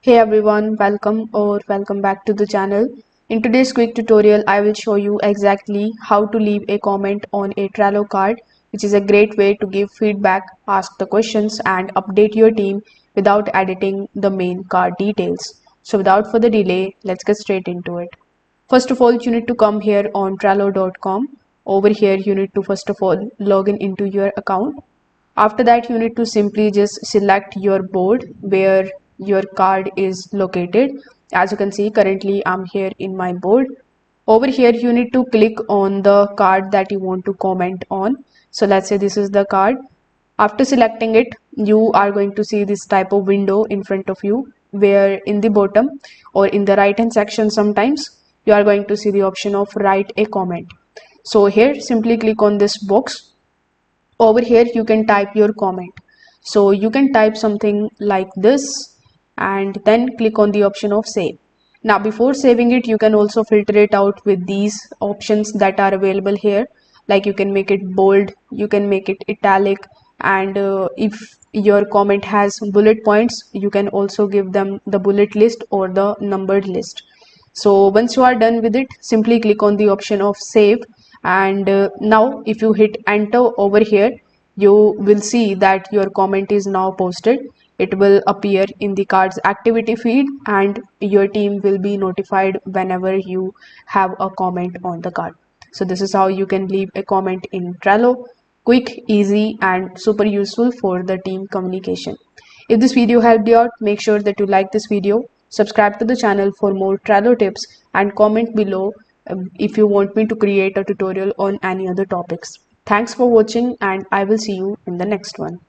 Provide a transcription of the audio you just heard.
Hey everyone, welcome back to the channel. In today's quick tutorial, I will show you exactly how to leave a comment on a Trello card, which is a great way to give feedback, ask the questions, and update your team without editing the main card details. So without further delay, let's get straight into it. First of all, you need to come here on Trello.com. Over here, you need to first of all log in into your account. After that, you need to simply just select your board where your card is located. As you can see, currently I'm here in my board. Over here, you need to click on the card that you want to comment on. So let's say this is the card. After selecting it, you are going to see this type of window in front of you where in the bottom or in the right hand section sometimes you are going to see the option of write a comment. So here simply click on this box. Over here you can type your comment, so you can type something like this and then click on the option of save. Now before saving it, you can also filter it out with these options that are available here, like you can make it bold, you can make it italic, and if your comment has bullet points, you can also give them the bullet list or the numbered list. So once you are done with it, simply click on the option of save, and now if you hit enter over here, you will see that your comment is now posted. It will appear in the card's activity feed and your team will be notified whenever you have a comment on the card. So this is how you can leave a comment in Trello. Quick, easy, and super useful for the team communication. If this video helped you out, make sure that you like this video, subscribe to the channel for more Trello tips, and comment below if you want me to create a tutorial on any other topics. Thanks for watching, and I will see you in the next one.